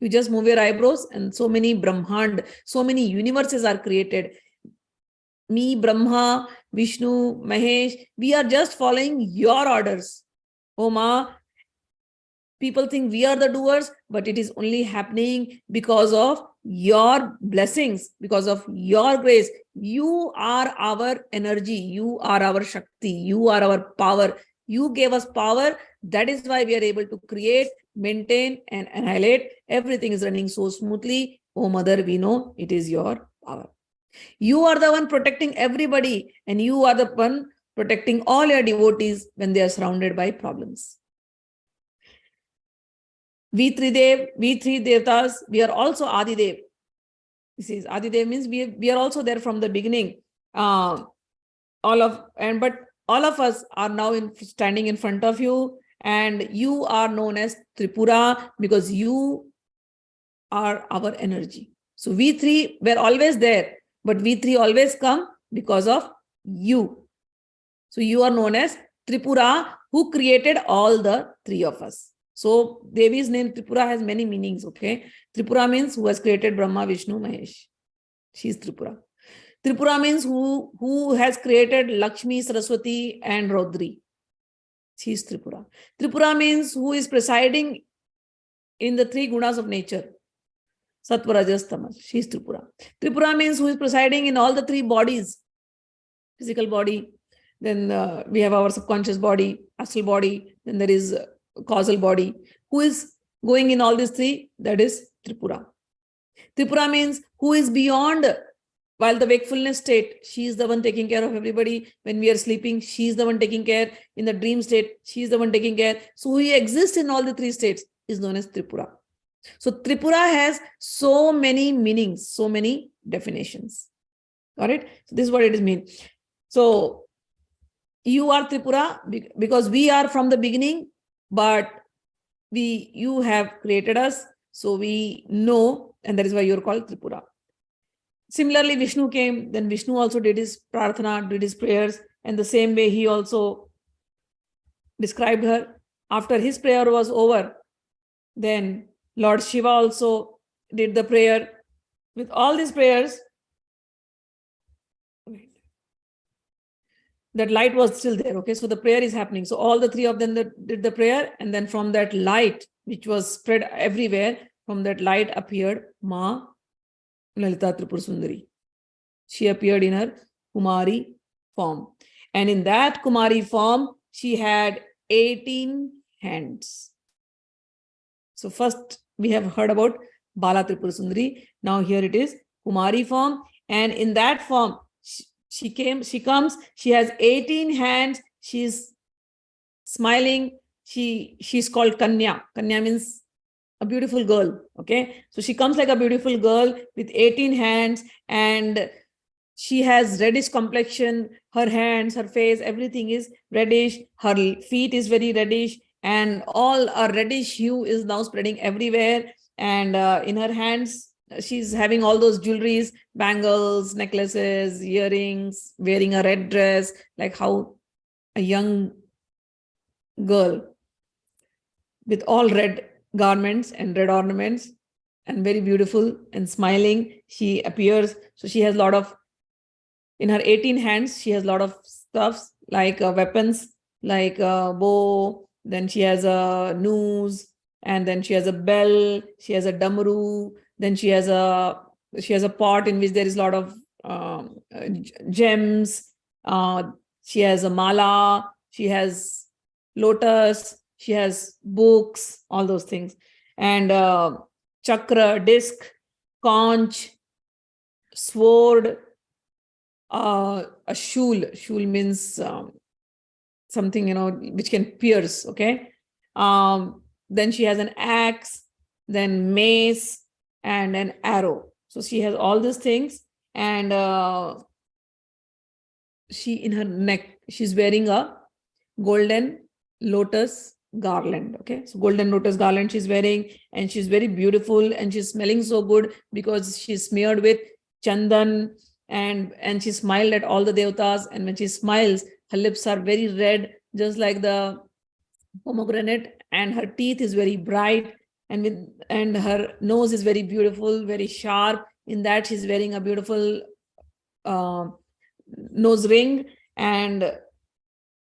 You just move your eyebrows and so many Brahmand, so many universes are created. Me, Brahma, Vishnu, Mahesh, we are just following your orders. Oh Ma, people think we are the doers, but it is only happening because of your blessings, because of your grace. You are our energy. You are our Shakti. You are our power. You gave us power. That is why we are able to create, maintain, and annihilate. Everything is running so smoothly. Oh Mother, we know it is your power. You are the one protecting everybody, and you are the one protecting all your devotees when they are surrounded by problems. We three Devatas, we are also Adidev. This is Adidev means we are also there from the beginning. But all of us are now standing in front of you, and you are known as Tripura because you are our energy. So we three were always there, but we three always come because of you. So you are known as Tripura, who created all the three of us. So Devi's name Tripura has many meanings, okay? Tripura means who has created Brahma, Vishnu, Mahesh. She is Tripura. Tripura means who has created Lakshmi, Saraswati, and Rodri. She is Tripura. Tripura means who is presiding in the three gunas of nature. Sattva, Rajas, Tamas. She is Tripura. Tripura means who is presiding in all the three bodies. Physical body. Then we have our subconscious body, astral body. Then there is causal body. Who is going in all these three? That is Tripura. Tripura means who is beyond. While the wakefulness state, she is the one taking care of everybody. When we are sleeping, she is the one taking care. In the dream state, she is the one taking care. So he exists in all the three states, is known as Tripura. So Tripura has so many meanings, so many definitions. Got it? So this is what it is mean. So you are Tripura because we are from the beginning, but you have created us. So we know, and that is why you're called Tripura. Similarly, Vishnu came, then Vishnu also did his prarthana, did his prayers, and the same way he also described her. After his prayer was over, then Lord Shiva also did the prayer. With all these prayers, that light was still there, okay? So the prayer is happening. So all the three of them did the prayer, and then from that light, which was spread everywhere, from that light appeared Ma Lalita Tripura Sundari. She appeared in her Kumari form. And in that Kumari form, she had 18 hands. So first we have heard about Bala Tripura Sundari. Now here it is Kumari form. And in that form, she comes, she has 18 hands. She's smiling. She's called Kanya. Kanya means a beautiful girl, okay? So she comes like a beautiful girl with 18 hands, and she has reddish complexion. Her hands, her face, everything is reddish. Her feet is very reddish, and all a reddish hue is now spreading everywhere. And in her hands, she's having all those jewelries, bangles, necklaces, earrings, wearing a red dress, like how a young girl with all red garments and red ornaments and very beautiful and smiling, she appears. So she has a lot of, in her 18 hands, she has a lot of stuffs like weapons, like a bow, then she has a noose, and then she has a bell, she has a damaru, then she has a pot in which there is a lot of gems, she has a mala, she has lotus, she has books, all those things. And chakra, disc, conch, sword, a shul. Shul means something, which can pierce, okay? Then she has an axe, then mace, and an arrow. So she has all these things. And she, in her neck, she's wearing a golden lotus garland, okay? So golden lotus garland she's wearing, and she's very beautiful, and she's smelling so good because she's smeared with chandan and she smiled at all the devatas. And when she smiles, her lips are very red, just like the pomegranate, and her teeth is very bright, and her nose is very beautiful, very sharp. In that, she's wearing a beautiful nose ring, and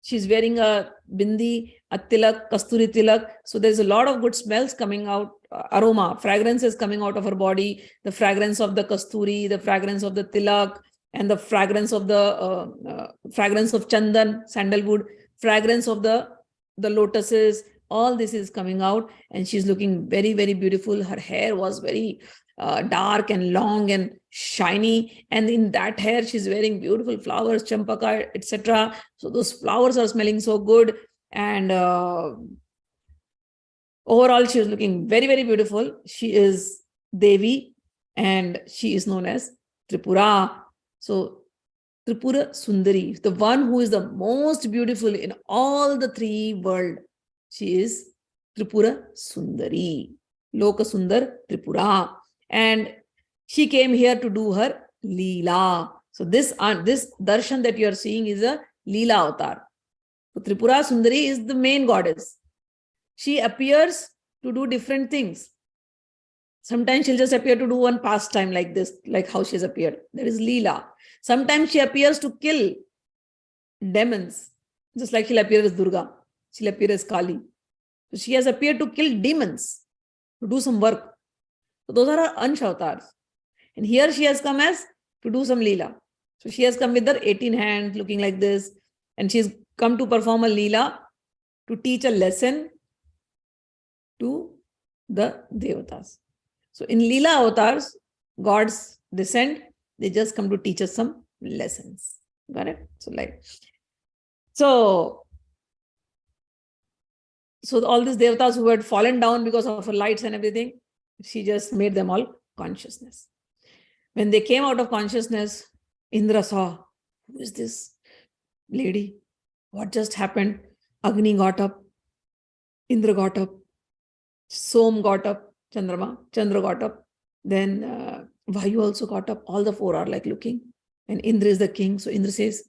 she's wearing a bindi, a tilak, kasturi tilak. So there's a lot of good smells coming out, aroma, fragrances coming out of her body. The fragrance of the kasturi, the fragrance of the tilak, and the fragrance of fragrance of chandan, sandalwood, fragrance of the lotuses. All this is coming out, and she's looking very, very beautiful. Her hair was very dark and long and shiny, and in that hair she's wearing beautiful flowers, champaka, etc. So those flowers are smelling so good, and overall she is looking very, very beautiful. She is Devi, and she is known as Tripura. So Tripura Sundari, the one who is the most beautiful in all the three world. She is Tripura Sundari, Loka Sundar Tripura. And she came here to do her Leela. So this darshan that you are seeing is a Leela avatar. So Tripura Sundari is the main goddess. She appears to do different things. Sometimes she'll just appear to do one pastime like this, like how she's appeared. That is Leela. Sometimes she appears to kill demons, just like she'll appear as Durga. She'll appear as Kali. So she has appeared to kill demons, to do some work. So those are her Ansh avatars. And here she has come as to do some Leela. So she has come with her 18 hands looking like this. And she's come to perform a Leela to teach a lesson to the Devatas. So in Leela avatars, gods descend, they just come to teach us some lessons. Got it? So all these Devatas who had fallen down because of her lights and everything, she just made them all consciousness. When they came out of consciousness, Indra saw, who is this lady? What just happened? Agni got up, Indra got up, Som got up, Chandra got up, then Vayu also got up. All the four are like looking, and Indra is the king. So Indra says,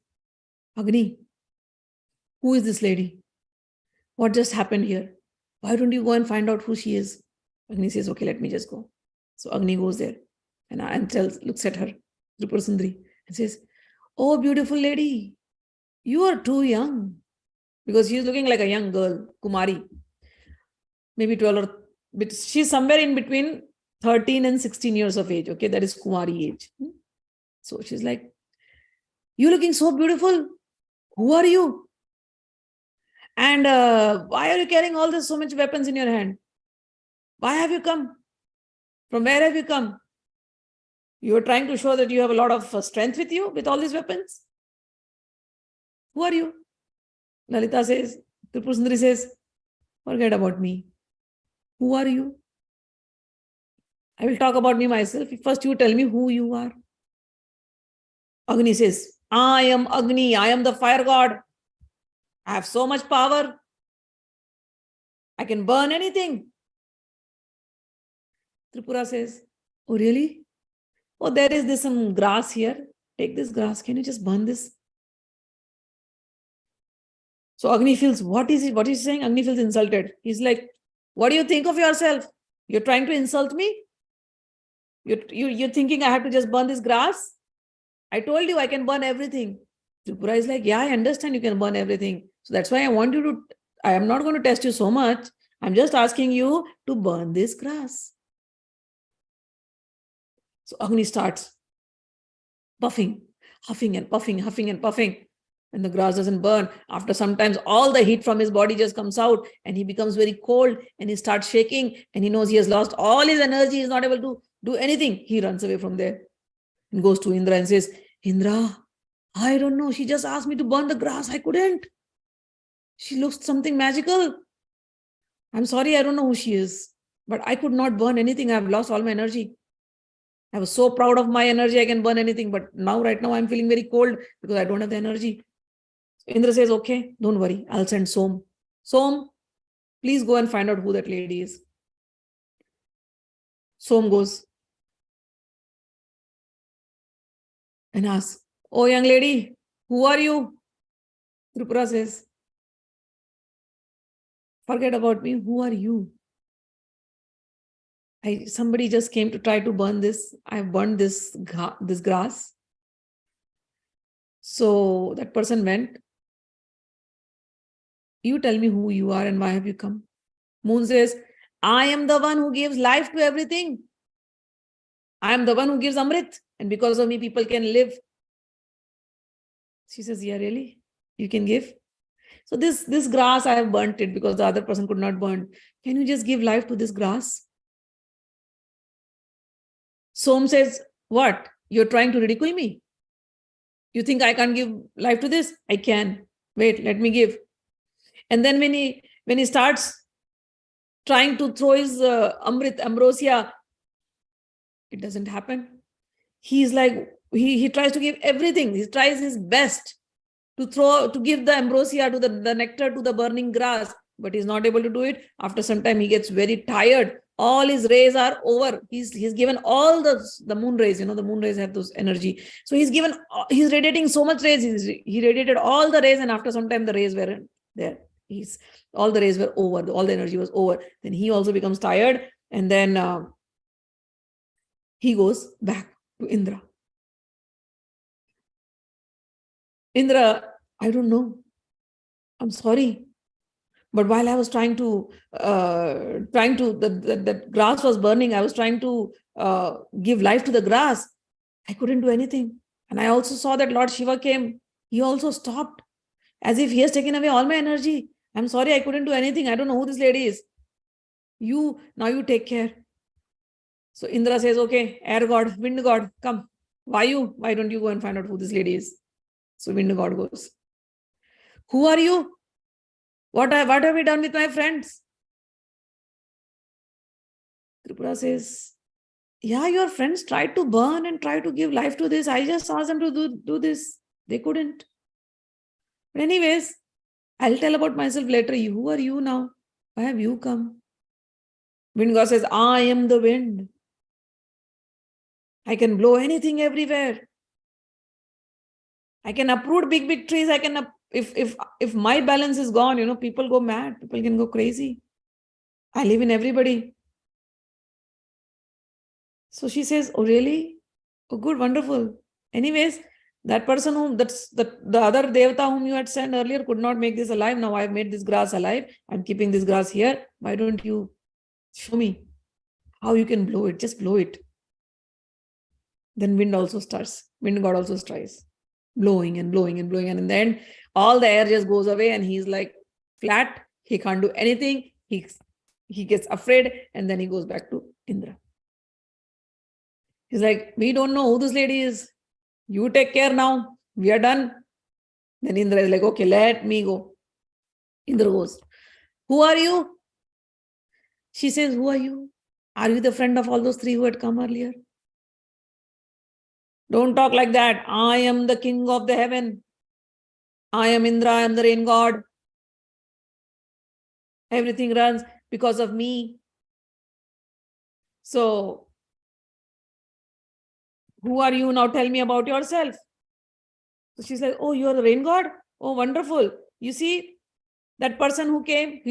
Agni, who is this lady? What just happened here? Why don't you go and find out who she is? Agni says, okay, let me just go. So Agni goes there and looks at her, Tripura Sundari, and says, oh, beautiful lady, you are too young. Because she's looking like a young girl, Kumari, maybe 12 or, but she's somewhere in between 13 and 16 years of age. Okay, that is Kumari age. So she's like, you looking so beautiful. Who are you? And why are you carrying all this, so much weapons in your hand? Why have you come? From where have you come? You are trying to show that you have a lot of strength with you, with all these weapons. Who are you? Lalita says, Tripura Sundari says, forget about me. Who are you? I will talk about me myself. First, you tell me who you are. Agni says, I am Agni. I am the fire god. I have so much power. I can burn anything. Tripura says, oh, really? Oh, there is this some grass here. Take this grass. Can you just burn this? So Agni feels, what is it? What is he saying? Agni feels insulted. He's like, what do you think of yourself? You're trying to insult me? You're thinking I have to just burn this grass? I told you I can burn everything. Tripura is like, yeah, I understand you can burn everything. So that's why I am not going to test you so much. I'm just asking you to burn this grass. So Agni starts puffing, huffing and puffing, huffing and puffing. And the grass doesn't burn. After sometimes all the heat from his body just comes out and he becomes very cold and he starts shaking and he knows he has lost all his energy. He's not able to do anything. He runs away from there and goes to Indra and says, Indra, I don't know. She just asked me to burn the grass. I couldn't. She looks something magical. I'm sorry. I don't know who she is, but I could not burn anything. I've lost all my energy. I was so proud of my energy. I can burn anything. But right now I'm feeling very cold because I don't have the energy. Indra says, okay, don't worry. I'll send Som. Som, please go and find out who that lady is. Som goes. and asks, "Oh, young lady, who are you?" Tripura says, "Forget about me. Who are you? Somebody just came to try to burn this. I've burned this grass." So that person went, "You tell me who you are and why have you come?" Moon says, "I am the one who gives life to everything. I am the one who gives Amrit. And because of me, people can live." She says, "Yeah, really? You can give?" So this grass, I have burnt it because the other person could not burn. Can you just give life to this grass? Som says, "What? You're trying to ridicule me? You think I can't give life to this? I can. Wait, let me give." And then when he starts trying to throw his Amrit, ambrosia, it doesn't happen. He's like, he tries to give everything. He tries his best to give the ambrosia, to the nectar to the burning grass, but he's not able to do it. After some time, he gets very tired. All his rays are over. He's given all the moon rays. The moon rays have those energy. So he's radiating so much rays. He radiated all the rays, and after some time, the rays were there. All the rays were over. All the energy was over. Then he also becomes tired, and then he goes back to Indra. Indra, I don't know. I'm sorry. But while I was the grass was burning, I was trying to give life to the grass. I couldn't do anything. And I also saw that Lord Shiva came. He also stopped, as if he has taken away all my energy. I'm sorry, I couldn't do anything. I don't know who this lady is. Now you take care. So Indra says, "Okay, air god, wind god, come. Why don't you go and find out who this lady is?" So wind god goes. "Who are you? What have we done with my friends?" Tripura says, "Yeah, your friends tried to burn and tried to give life to this. I just asked them to do this. They couldn't. But anyways, I'll tell about myself later. Who are you now? Why have you come?" Wind god says, "I am the wind. I can blow anything everywhere. I can uproot big trees. I can if my balance is gone, people go mad. People can go crazy. I live in everybody." So she says, "Oh, really? Oh, good, wonderful. Anyways, that person the other devata whom you had sent earlier could not make this alive. Now I've made this grass alive. I'm keeping this grass here. Why don't you show me how you can blow it? Just blow it." Then wind god also tries blowing and blowing and blowing. And in the end, all the air just goes away and he's like flat. He can't do anything. He gets afraid and then he goes back to Indra. He's like, "We don't know who this lady is. You take care now. We are done." Then Indra is like, "Okay, let me go." Indra goes, "Who are you?" She says, "Who are you? Are you the friend of all those three who had come earlier? Don't talk like that. I am the king of the heaven. I am Indra. I am the rain god. Everything runs because of me. So, who are you now? Tell me about yourself." So she's like, "Oh, you are the rain god? Oh, wonderful. You see, that person who came,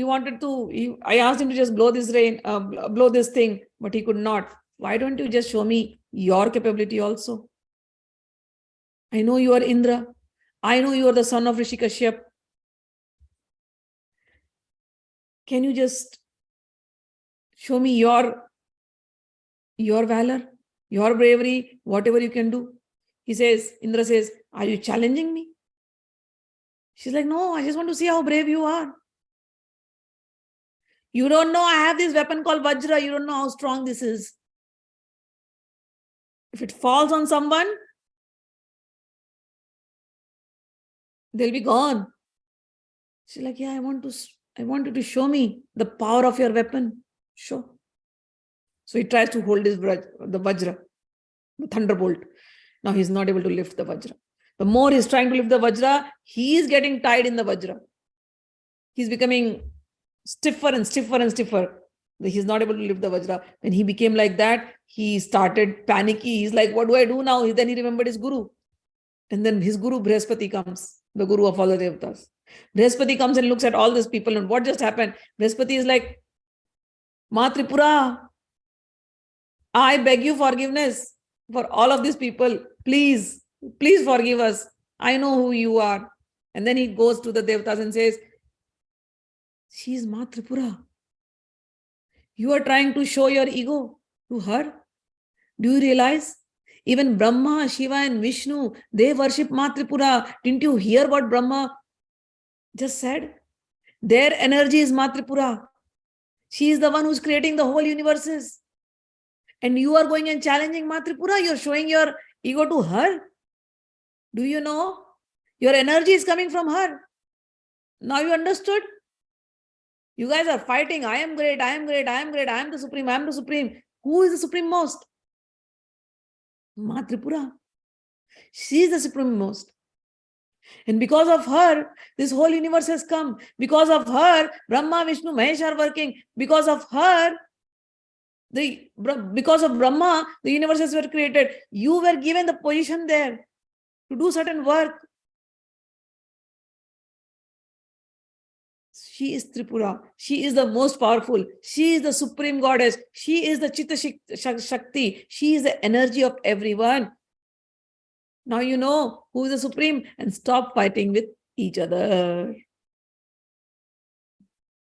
I asked him to just blow this blow this thing, but he could not. Why don't you just show me your capability also? I know you are Indra. I know you are the son of Rishi Kashyap. Can you just show me your valor, your bravery, whatever you can do?" Indra says, "Are you challenging me?" She's like, "No, I just want to see how brave you are. You don't know I have this weapon called Vajra. You don't know how strong this is. If it falls on someone, they'll be gone." She's like, "Yeah, I want you to show me the power of your weapon. Show." So he tries to hold the Vajra, the thunderbolt. Now he's not able to lift the Vajra. The more he's trying to lift the Vajra, he is getting tied in the Vajra. He's becoming stiffer and stiffer and stiffer. He's not able to lift the Vajra. When he became like that, he started panicky. He's like, "What do I do now?" Then he remembered his guru. And then his guru Brihaspati comes, the guru of all the devatas. Brihaspati comes and looks at all these people and what just happened? Brihaspati is like, Ma Tripura, I beg you forgiveness for all of these people. Please, please forgive us. I know who you are. And then he goes to the devatas and says, she is Ma Tripura. You are trying to show your ego to her. Do you realize? Even Brahma, Shiva and Vishnu, they worship Ma Tripura. Didn't you hear what Brahma just said? Their energy is Ma Tripura. She is the one who's creating the whole universes. And you are going and challenging Ma Tripura. You're showing your ego to her. Do you know? Your energy is coming from her. Now you understood? You guys are fighting. I am great, I am great, I am great, I am the supreme, I am the supreme. Who is the supreme most? Ma Tripura. She is the supreme most. And because of her, this whole universe has come. Because of her, Brahma, Vishnu, Mahesh are working. Because of her, because of Brahma, the universes were created. You were given the position there to do certain work. She is Tripura. She is the most powerful. She is the supreme goddess. She is the Chitta Shakti. She is the energy of everyone. Now you know who is the supreme and stop fighting with each other.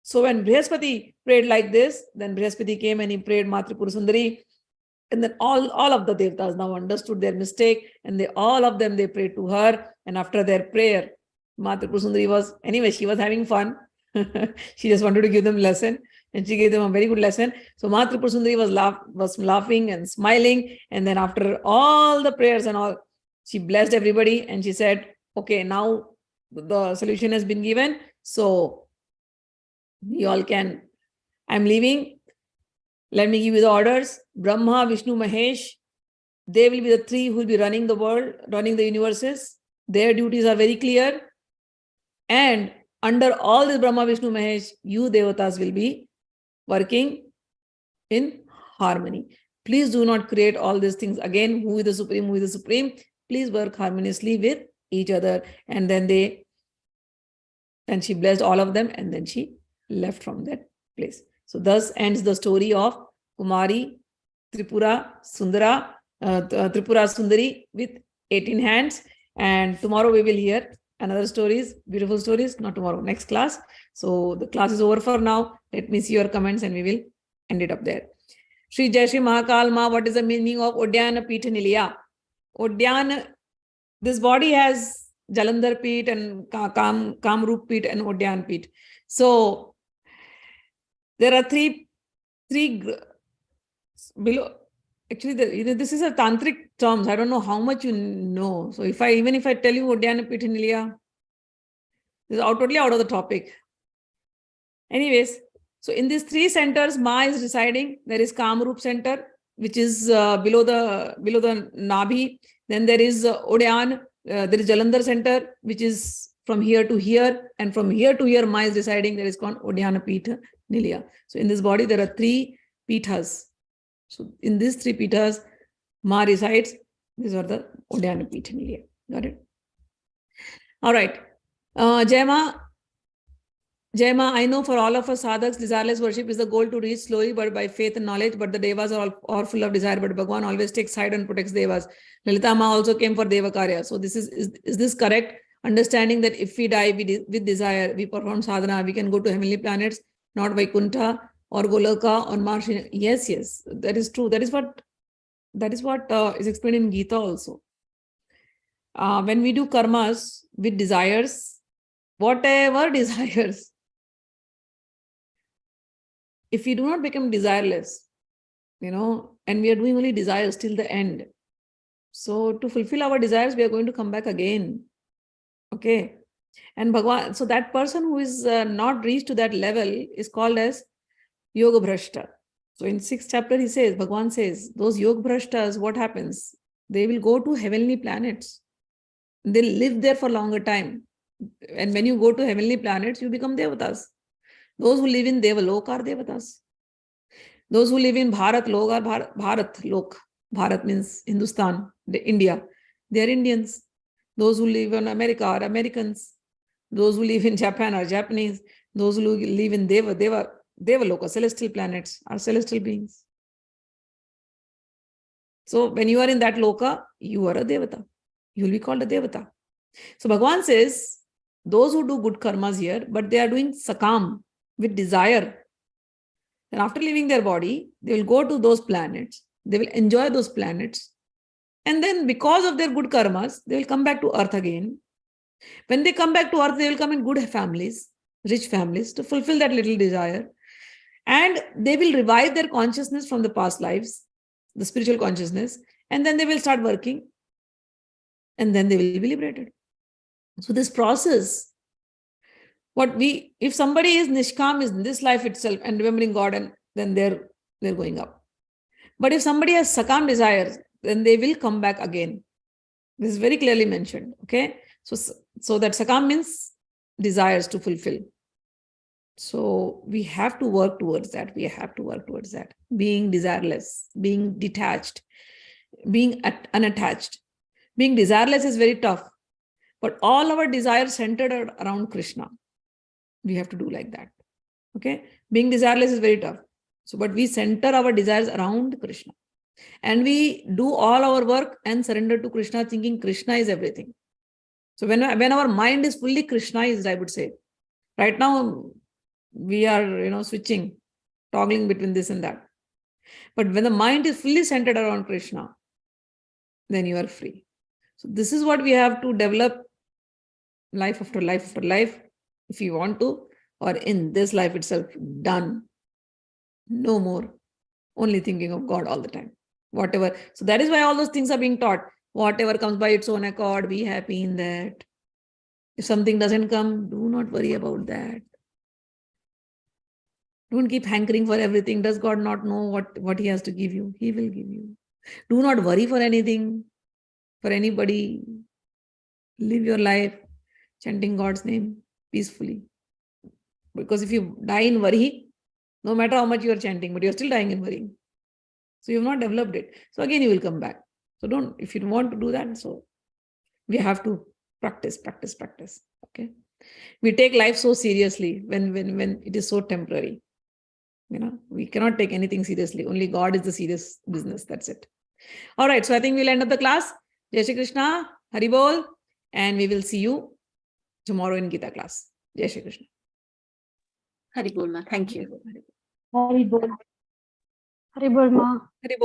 So when Brihaspati prayed like this, then Brihaspati came and he prayed Ma Tripura Sundari. And then all of the devatas now understood their mistake and all of them, they prayed to her. And after their prayer, Ma Tripura Sundari she was having fun. She just wanted to give them lesson and she gave them a very good lesson. So Ma Tripura Sundari was laughing and smiling. And then after all the prayers and all, she blessed everybody and she said, okay, now the solution has been given. So you all can, I'm leaving. Let me give you the orders. Brahma, Vishnu, Mahesh, they will be the three who will be running the world, running the universes. Their duties are very clear. And under all this Brahma, Vishnu, Mahesh, you devatas will be working in harmony. Please do not create all these things again. Who is the supreme? Who is the supreme? Please work harmoniously with each other. And then she blessed all of them and then she left from that place. So thus ends the story of Kumari Tripura Sundari with 18 hands. And tomorrow we will hear another stories, beautiful stories, not tomorrow, next class. So the class is over for now. Let me see your comments and we will end it up there. Shri Jai Shri Mahakal Ma, what is the meaning of Udyana Pita Nilya? Udyan, this body has Jalandhar Peeth and Kamrup Peeth and Udyan Peeth. So there are three below. Actually, this is a tantric terms. I don't know how much you know. So even if I tell you Udyana Pita Nilya, this is totally out of the topic. Anyways, so in these three centers, Ma is residing. There is Kamrup center, which is below the Nabhi. Then there is Udyan. There is Jalandhar center, which is from here to here. And from here to here, Ma is residing. There is called Udyana Pita Nilya. So in this body, there are three Pithas. So in these three Pithas, Ma resides. These are the Udyana Pita Nilya. Got it? All right. Jaima, I know for all of us sadhaks, desireless worship is the goal to reach slowly, but by faith and knowledge. But the devas are all full of desire. But Bhagwan always takes side and protects devas. Lalita Ma also came for Deva Karya. So this is this correct? Understanding that if we die with desire, we perform sadhana, we can go to heavenly planets, not Vaikuntha or Goloka or Marshi. Yes, that is true. That is what is explained in Gita also. When we do karmas with desires, whatever desires, if we do not become desireless, and we are doing only desires till the end. So to fulfill our desires, we are going to come back again. Okay. And Bhagwan, so that person who is not reached to that level is called as Yoga Bhrashta. So in 6th chapter, Bhagwan says, those Yoga Bhrashtas, what happens? They will go to heavenly planets. They'll live there for longer time. And when you go to heavenly planets, you become devatas. Those who live in Devalok are devatas. Those who live in Bharat Lok are Bharat Lok. Bharat means Hindustan, India. They are Indians. Those who live in America are Americans. Those who live in Japan are Japanese. Those who live in Devaloka, celestial planets, are celestial beings. So when you are in that loka, you are a devata. You will be called a devata. So Bhagavan says, those who do good karmas here, but they are doing sakam with desire, then after leaving their body, they will go to those planets. They will enjoy those planets. And then because of their good karmas, they will come back to earth again. When they come back to earth, they will come in good families, rich families, to fulfill that little desire. And they will revive their consciousness from the past lives, the spiritual consciousness, and then they will start working, and then they will be liberated. So this process, if somebody is nishkam is in this life itself and remembering God, and then they're going up. But if somebody has sakam desires, then they will come back again. This is very clearly mentioned. Okay. So that sakam means desires to fulfill. So we have to work towards that. Being desireless, being detached, being unattached. Being desireless is very tough. But all our desires centered around Krishna. We have to do like that. Okay. Being desireless is very tough. So, but we center our desires around Krishna. And we do all our work and surrender to Krishna, thinking Krishna is everything. So when our mind is fully Krishnaized, I would say, right now we are, switching, toggling between this and that. But when the mind is fully centered around Krishna, then you are free. So this is what we have to develop life after life after life, if you want to, or in this life itself, done. No more. Only thinking of God all the time. Whatever. So that is why all those things are being taught. Whatever comes by its own accord, be happy in that. If something doesn't come, do not worry about that. Don't keep hankering for everything. Does God not know what He has to give you? He will give you. Do not worry for anything, for anybody. Live your life chanting God's name peacefully. Because if you die in worry, no matter how much you are chanting, but you're still dying in worry. So you have not developed it. So again, you will come back. So if you want to do that, so we have to practice. Okay. We take life so seriously when it is so temporary. We cannot take anything seriously. Only God is the serious business. That's it. All right. So I think we'll end up the class. Jai Shri Krishna, Hari Bol, and we will see you tomorrow in Gita class. Jai Shri Krishna. Hari Bol, ma. Thank you. Hari Bol. Hari Bol, ma. Hari Bol.